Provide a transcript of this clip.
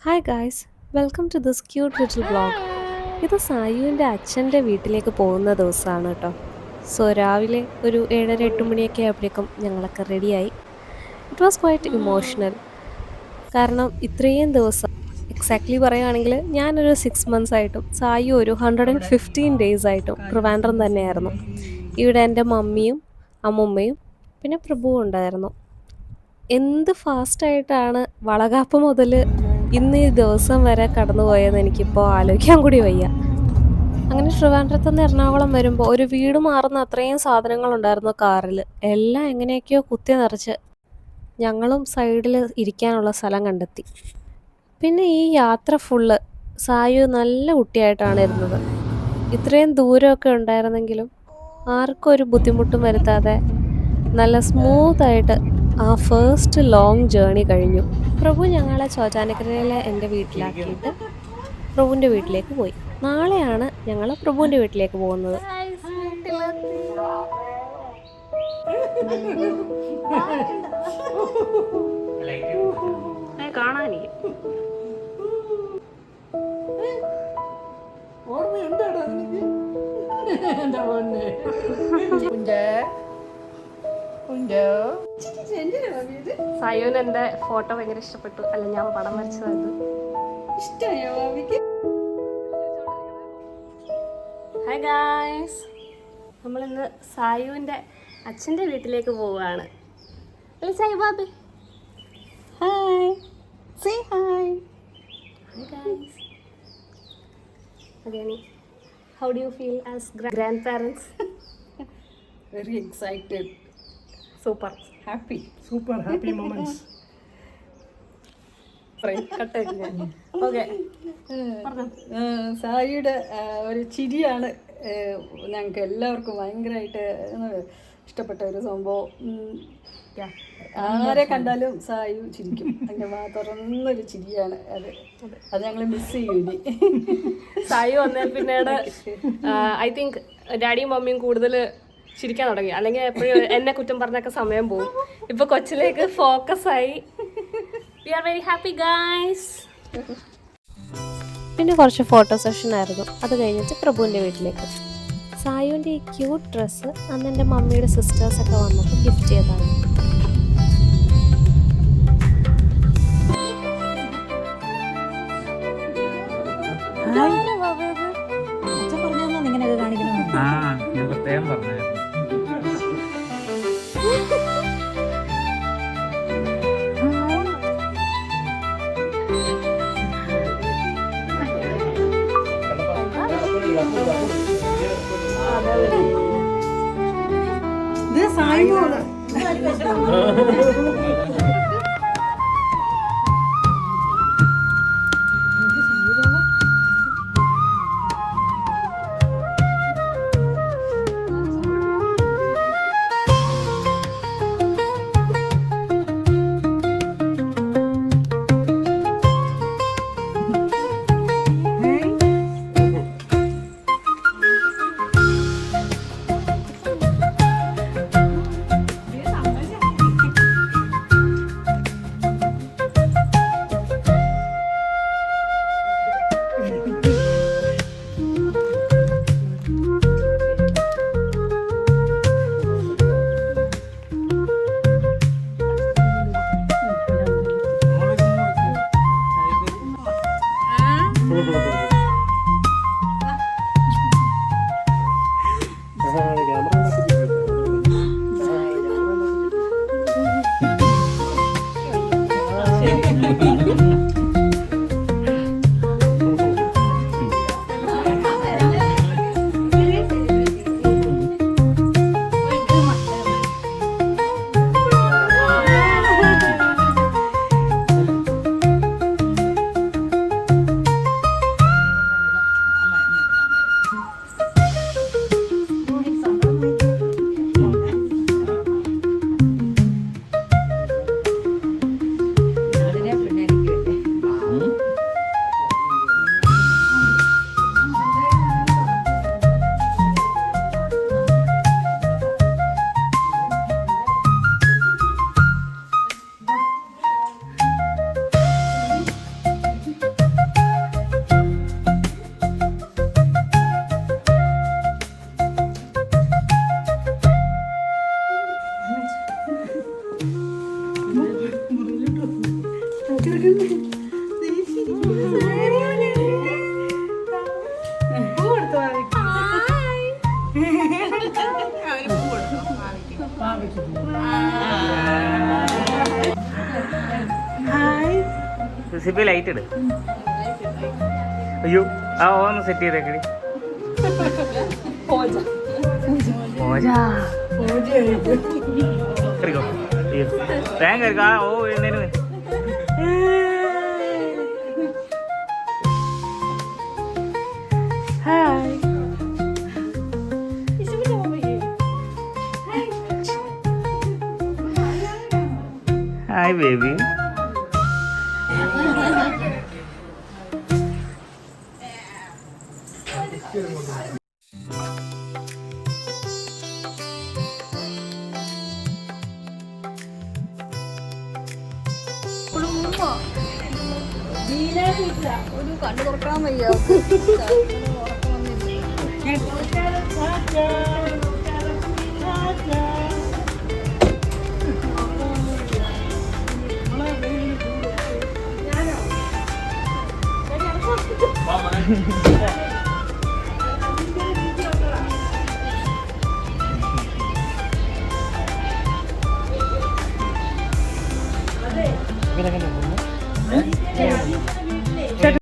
Hi guys, welcome to this cute little vlog. ഇത് സായുവിൻ്റെ അച്ഛൻ്റെ വീട്ടിലേക്ക് പോകുന്ന ദിവസമാണ് കേട്ടോ. സോ രാവിലെ ഒരു 7:30-8 മണിയൊക്കെ ആയപ്പോഴേക്കും ഞങ്ങളൊക്കെ റെഡിയായി. It was quite emotional. കാരണം ഇത്രയും ദിവസം എക്സാക്ട്ലി പറയുകയാണെങ്കിൽ ഞാനൊരു 6 months ആയിട്ടും സായു ഒരു 115 days ആയിട്ടും ട്രിവാൻഡ്രം തന്നെയായിരുന്നു. ഇവിടെ എൻ്റെ മമ്മിയും അമ്മുമ്മയും പിന്നെ പ്രഭുവും ഉണ്ടായിരുന്നു. എന്ത് ഫാസ്റ്റായിട്ടാണ് വളകാപ്പ് മുതൽ ഇന്ന് ഈ ദിവസം വരെ കടന്നുപോയെന്ന് എനിക്കിപ്പോൾ ആലോചിക്കാൻ കൂടി വയ്യ. അങ്ങനെ ട്രിവാൻഡ്രത്ത് നിന്ന് എറണാകുളം വരുമ്പോൾ ഒരു വീട് മാറുന്ന അത്രയും സാധനങ്ങളുണ്ടായിരുന്നു കാറിൽ. എല്ലാം എങ്ങനെയൊക്കെയോ കുത്തി നിറച്ച് ഞങ്ങളും സൈഡിൽ ഇരിക്കാനുള്ള സ്ഥലം കണ്ടെത്തി. പിന്നെ ഈ യാത്ര ഫുള്ള് സായു നല്ല കുട്ടിയായിട്ടാണ് ഇരുന്നത്. ഇത്രയും ദൂരമൊക്കെ ഉണ്ടായിരുന്നെങ്കിലും ആർക്കും ഒരു ബുദ്ധിമുട്ടും വരുത്താതെ നല്ല സ്മൂത്തായിട്ട് ആ ഫസ്റ്റ് ലോങ് ജേണി കഴിഞ്ഞു. പ്രഭു ഞങ്ങളെ ചോറ്റാനിക്കരയിലെ എൻ്റെ വീട്ടിലാക്കിയിട്ട് പ്രഭുവിൻ്റെ വീട്ടിലേക്ക് പോയി. നാളെയാണ് ഞങ്ങൾ പ്രഭുവിൻ്റെ വീട്ടിലേക്ക് പോകുന്നത്. കാണാനേ സായുവിന് എൻ്റെ ഫോട്ടോ ഭയങ്കര ഇഷ്ടപ്പെട്ടു. അല്ല, ഞാൻ പടം വരച്ചത് ഹായ് ഗായ്സ്, നമ്മളിന്ന് സായുവിൻ്റെ അച്ഛൻ്റെ വീട്ടിലേക്ക് പോവുകയാണ്. അല്ലേ സായു ബാബി? Hi, say hi. Hi guys. Agani, how do you feel as grandparents? Very excited. Super Happy. Super happy moments. Okay. സായിയുടെ ഒരു ചിരിയാണ് ഞങ്ങൾക്ക് എല്ലാവർക്കും ഭയങ്കരമായിട്ട് ഇഷ്ടപ്പെട്ട ഒരു സംഭവം. ആരെ കണ്ടാലും സായു ചിരിക്കും. അതിൻ്റെ തുറന്നൊരു ചിരിയാണ് അത് ഞങ്ങൾ മിസ് ചെയ്യും ഇനി. സായു വന്നേ പിന്നീട് ഐ തിങ്ക് ഡാഡിയും മമ്മിയും കൂടുതൽ ചിരിക്കാൻ തുടങ്ങി. അല്ലെങ്കിൽ എപ്പോഴും എന്നെ കുറ്റം പറഞ്ഞൊക്കെ സമയം പോകും. ഇപ്പൊ കൊച്ചിലേക്ക് ഫോക്കസ് ആയി. We are very happy guys. പിന്നെ കുറച്ച് ഫോട്ടോ സെഷൻ ആയിരുന്നു. അത് കഴിഞ്ഞിട്ട് പ്രഭുവിൻ്റെ വീട്ടിലേക്ക്. സായുവിൻ്റെ ഈ ക്യൂട്ട് ഡ്രസ്സ് അന്ന് എൻ്റെ മമ്മിയുടെ സിസ്റ്റേഴ്സൊക്കെ വന്നപ്പോൾ ഗിഫ്റ്റ് ചെയ്തതാണ്. ഇങ്ങനെയൊക്കെ കാണിക്കണം. ഞാൻ പ്രത്യേകം പറഞ്ഞു. ഇത് സായിബോള്. സിപ്പി ലൈറ്റ് ഇട്. അയ്യോ ആ ഒന്ന് സെറ്റ് ചെയ്തേക്കടി. വേഗം കയറിക്കോ. ഓ എഴുന്നേന്. Hi baby. ഒരു കണ്ണു തുറക്കാൻ വയ്യ.